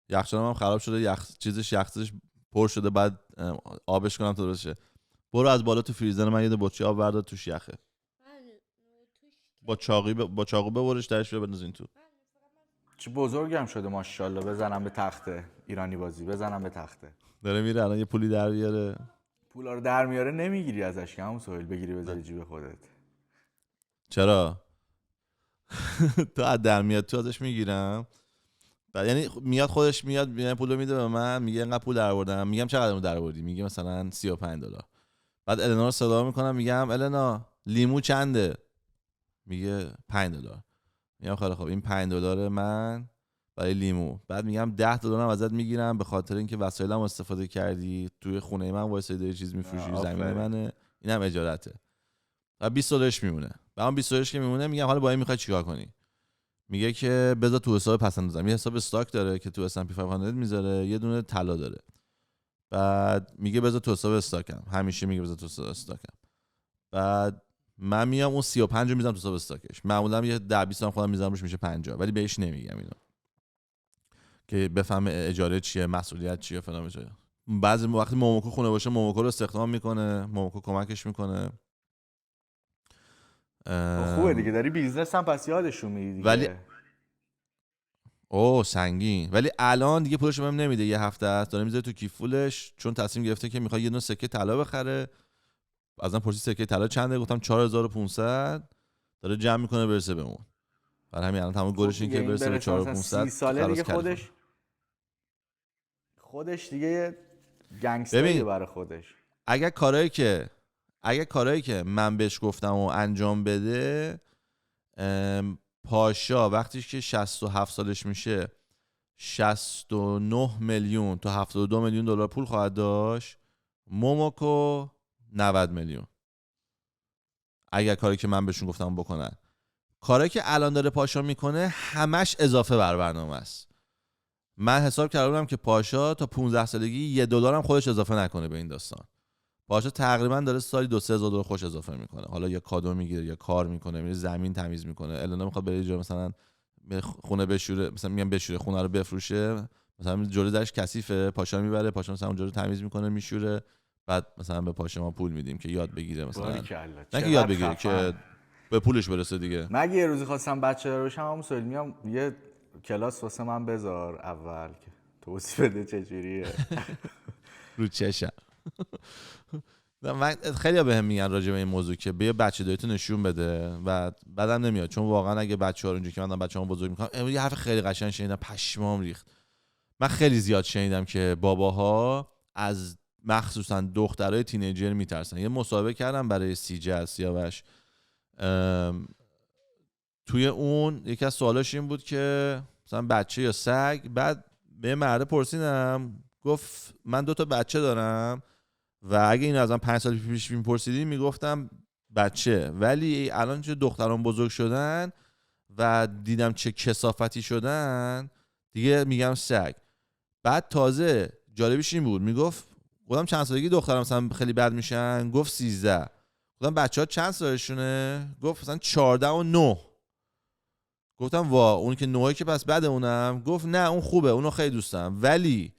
یخچالم هم خراب شده، یخچالش پر شده، بعد آبش کنم تا درست شه. برو از بالا تو فریزر من یه بطری آب بردار توش یخه. توش با چاقو ببرش درش بندازین تو. چه بزرگم شده ماشاءالله، بزنم به تخته ایرانی بازی، بزنم به تخته. داره میره الان یه پولی در بیاره. پولا رو در میاره نمیگیری ازش که همون سهیل بگیری بذاری جیب خودت. چرا؟ تو از در میاد تو ازش میگیرم. بعد یعنی میاد خودش میاد پولو میده به من، میگه اینقدر پول درآوردم. میگم چقدر درآوردی؟ میگه مثلا $35. بعد النا رو صدا میکنم، میگم النا لیمو چنده؟ میگه $5. میگم خیلی خب این $5 من برای لیمو. بعد میگم $10 هم ازت میگیرم به خاطر اینکه وسایلم استفاده کردی، توی خونه من واسه یه چیز میفروشی، زمین منه، اینم اجارته. بعد $20 میمونه. بعد اون $20 که میمونه میگم حالا با این میخوای چیکار کنی؟ میگه که بذار تو حساب پس اندازم. یه حساب استاک داره که تو S&P 500 میذاره، یه دونه طلا داره. بعد میگه بذار تو حساب استاکم، همیشه میگه بذار تو حساب استاکم. بعد من میام اون 35 رو میذارم تو حساب استاکش. معمولا یه 10-20 هم خودم میذارم روش، میشه 50، ولی بهش نمیگم اینو که بفهمه اجاره چیه، مسئولیت چیه فلان میشه. بعضی وقتی موموکو خونه باشه موموکو رو استخدام میکنه، موموکو کمکش میکنه. خوبه دیگه، داری بیزنس هم پس یادشون میدی دیگه. ولی اوه سنگین. ولی الان دیگه پولش بهم نمیده، یه هفته است داره میذاره تو کیف پولش، چون تصمیم گرفته که میخواد یه دونه سکه طلا بخره. ازم پرسید سکه طلا چنده؟ گفتم 4500. داره جمع میکنه برسه به اون. برای همین الان تمام گلش این که برسه به 4500. 30 ساله دیگه خودش دیگه گنگستری برای خودش. اگه کارهایی که من بهش گفتم و انجام بده، پاشا وقتی که 67 سالش میشه 69 میلیون تا 72 میلیون دلار پول خواهد داشت. موموکو 90 میلیون. اگر کاری که من بهشون گفتم بکنن. کاری که الان داره پاشا میکنه همش اضافه بر برنامه است. من حساب کردم که پاشا تا 15 سالگی $1 هم خودش اضافه نکنه به این داستان. پاشا تقریبا داره سالی $2-3 هزار خوش اضافه میکنه. حالا یا کادو میگیره یا کار میکنه، میره زمین تمیز میکنه. النا میخواد بره جا مثلا خونه بشوره، مثلا میگم بشوره، خونه رو بفروشه، مثلا جلوی درش کثیفه، پاشا میبره، پاشا مثلا اونجا رو تمیز میکنه میشوره، بعد مثلا به پاشا ما پول میدیم که یاد بگیره، مثلا نه که یاد بگیره که به پولش برسه دیگه. مگه یه روزی خواستم بچه دار بشم همون سوال میام یه کلاس واسه من بذار اول که توضیح بده چجوریه. رو چشم. من خیلی بهم میگن راجع به این موضوع که بیا بچه داییتو نشون بده و بعدم نمیاد، چون واقعا اگه بچه‌ها رو اینجوری که من بچه‌هامو بزرگ میکنم. یه حرف خیلی قشنگ شنیدم پشمام ریخت. من خیلی زیاد شنیدم که باباها از مخصوصا دخترای تینیجر میترسن. یه مصاحبه کردم برای CJ سیاوش، توی اون یکی از سوالاش این بود که مثلا بچه یا سگ. بعد به مرد پرسیدم، گفت من 2 تا بچه دارم و اگه این ازم 5 سال پیش میپرسیدی میگفتم بچه، ولی الان چه دختران بزرگ شدن و دیدم چه کثافتی شدن دیگه میگم سگ. بعد تازه جالبیش این بود، میگفت گفتم چند سالگی دخترم مثلا خیلی بد میشن؟ گفت 13. گفتم بچه‌ها چند سالشونه؟ گفت مثلا 14 و 9. گفتم وا اون که 9 که پس بده اونم؟ گفت نه اون خوبه، اونو خیلی دوست دارم، ولی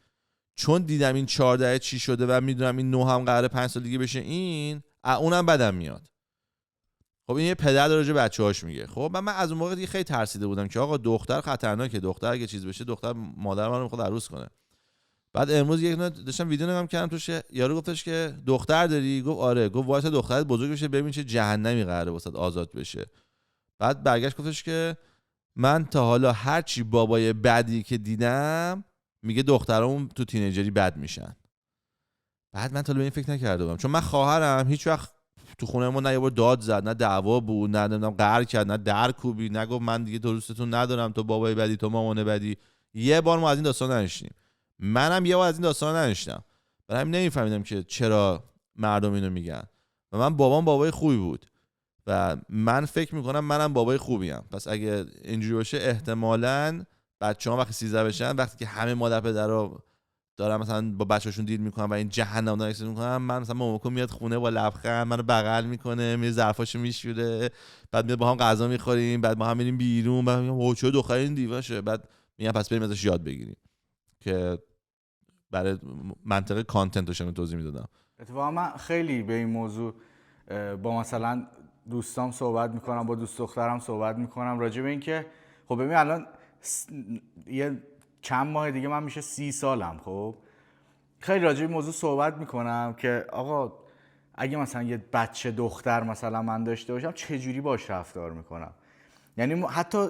چون دیدم این 14 چی شده و میدونم این 9 هم قراره 5 سال دیگه بشه، این اونم بدم میاد. خب این یه پدر داره راجع بچه‌هاش میگه. خب من از اون موقع دیگه خیلی ترسیده بودم که آقا دختر خطرناکه، دختر اگه چیز بشه دختر مادر منو میخواد عروس کنه. بعد امروز یک داشتم ویدیو نگاه می‌کردم توش یارو گفتش که دختر داری؟ گفت آره. گفت واسه دخترت بزرگ بشه ببین چه جهنمی قراره واسات آزاد بشه. بعد برگشت گفتش که من تا حالا هر چی بابای بدی که دیدم میگه دخترام تو تینیجری بد میشن. بعد من تا به این فکر نکرده بودم، چون من خواهرم هیچ وقت تو خونه ما نه یه بار داد زد، نه دعوا بود، نه نمیدونم قهر کرد، نه در کوبی، نه گفت من دیگه دوستتون ندارم، تو بابای بدی، تو مامان بدی. یه بار ما از این داستان نشنیدیم. منم یه بار از این داستان نشنیدم. برای همین نمیفهمیدم که چرا مردم اینو میگن. و من بابام بابای خوبی بود و من فکر میکنم منم بابای خوبیم. پس اگه اینجوری باشه احتمالاً بچه‌ها وقتی 13 بشن، وقتی که همه مادر پدرها دارن مثلا با بچه‌شون دیل میکنن و این جهنم دارن اکسپریانس میکنن، من مثلا موموکو میاد خونه با لبخند منو بغل میکنه، میره ظرفاشو میشوره، بعد میاد با هم غذا میخوریم، بعد ما هم میریم بیرون، بعد میگم اوه چه دختر این دیواشه، بعد میگم پس بریم ازش یاد بگیریم. که برای منطقه کانتنت داشتم توضیح میدادم. اتفاقا من خیلی به این موضوع با مثلا دوستام صحبت میکنم، با دوست دخترم صحبت میکنم راجع به این که خب ببین الان یه چند ماه دیگه من میشه 30 سالم. خب خیلی راجع به موضوع صحبت میکنم که آقا اگه مثلا یه بچه دختر مثلا من داشته باشم چجوری باش رفتار میکنم. یعنی حتی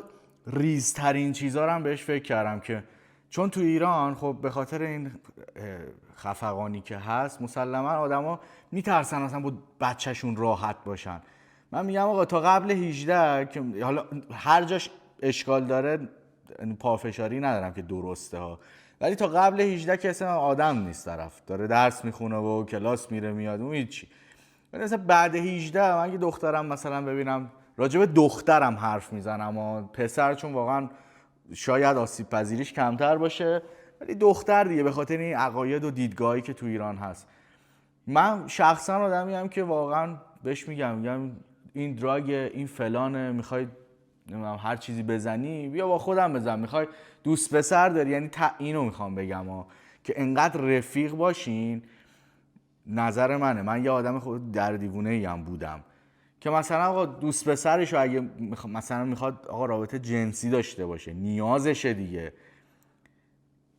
ریزترین چیزا رو هم بهش فکر کردم که چون تو ایران خب به خاطر این خفقانی که هست مسلما آدما میترسن اصلا با بچهشون راحت باشن. من میگم آقا تا قبل 18 که حالا هر جاش اشکال داره پافشاری ندارم که درسته ها، ولی تا قبل 18 که اصلا آدم نیست، طرف داره درس میخونه و کلاس میره میاد و هیچی. ولی مثلا بعد 18 من اگه دخترم مثلا ببینم راجع به دخترم حرف میزنم و پسر چون واقعا شاید آسیب پذیریش کمتر باشه، ولی دختر دیگه به خاطر این عقاید و دیدگاهی که تو ایران هست. من شخصا آدمیم که واقعا بهش میگم این دراگ این فلانه، میخوای هر چیزی بزنی بیا با خودم بزن، میخوای دوست پسر داری، یعنی اینو میخوام بگم که انقدر رفیق باشین. نظر منه، من یه آدم خود در دیوونه ایم بودم که مثلا آقا دوست پسرشو اگه مثلا میخواد آقا رابطه جنسی داشته باشه نیازشه دیگه،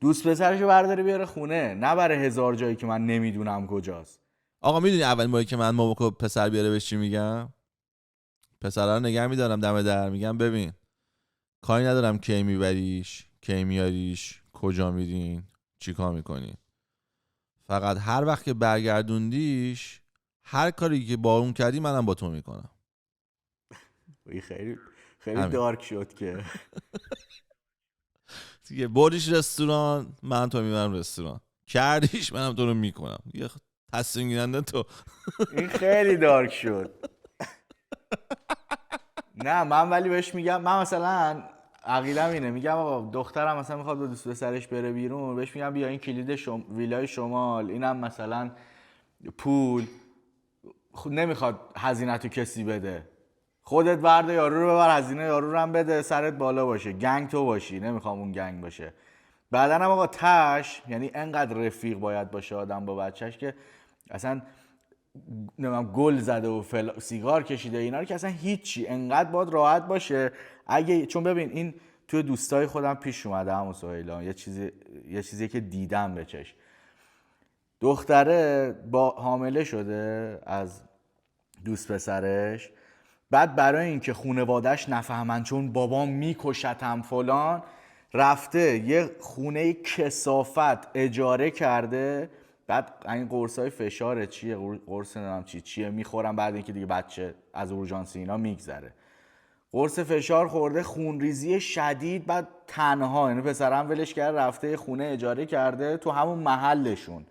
دوست پسرشو برداره بیاره خونه، نبره 1000 جایی که من نمیدونم کجاست. آقا میدونی اول موقعی که من ماموکو پسر بیاره بهش چی میگم؟ پسرا رو نگه میدارم دم در، میگم ببین کاری ندارم کی میبریش کی میاریش کجا میرین چی کار میکنین، فقط هر وقت که برگردوندیش هر کاری که با اون کردی منم با تو میکنم. این خیلی همین. دارک شد که دیگه بردیش رستوران من تو میبرم رستوران، کردیش منم تو رو میکنم، یه تصمیم گیرنده تو. این خیلی دارک شد. نه من ولی بهش میگم، من مثلا عقیدم اینه، میگم آقا دخترم مثلا میخواد با دوست پسرش بره بیرون، بهش میگم بیا این کلید ویلای شمال، اینم مثلا پول نمیخواد هزینه تو کسی بده، خودت برده یارو رو ببر، هزینه یارو رو هم بده، سرت بالا باشه، گنگ تو باشی، نمیخوام اون گنگ باشه. بعدن هم آقا تش یعنی انقدر رفیق باید باشه آدم با بچهش که اصلا نمیدونم گل زده و سیگار کشیده اینا رو که اصلا هیچی، انقدر باید راحت باشه. اگه چون ببین این توی دوستای خودم پیش اومده همون سهیلا، یه چیزی که دیدم به چشم، دختره با حامله شده از دوست پسرش، بعد برای اینکه خونواده‌اش نفهمن چون بابام میکشتم فلان، رفته یه خونه کثافت اجاره کرده، بعد این قرصای فشار چیه، قرص نمیدونم چیه میخورن بعد اینکه دیگه بچه از اورژانس اینا میگذره، قرص فشار خورده، خونریزی شدید، بعد تنها، یعنی پسرم ولش کرده رفته خونه اجاره کرده تو همون محلشون،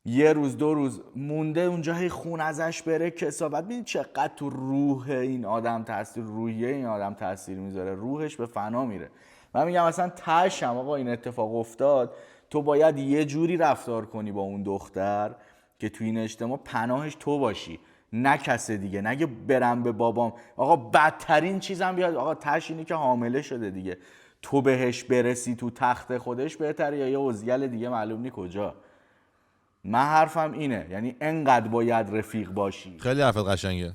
یه روز 2 روز مونده اونجا، هی خون ازش بره کثافت. ببین چقدر تو روح این آدم تاثیر، روحیه این آدم تاثیر میذاره، روحش به فنا میره. من میگم مثلا تاشم آقا این اتفاق افتاد، تو باید یه جوری رفتار کنی با اون دختر که تو این اجتماع پناهش تو باشی، نه کس دیگه، نگه برم به بابام. آقا بدترین چیزم بیاد آقا تاش اینی که حامله شده دیگه، تو بهش برسی تو تخت خودش بهتره یا یه عزگل دیگه معلوم نی کجا. من حرفم اینه، یعنی انقدر باید رفیق باشی. خیلی حرفت قشنگه.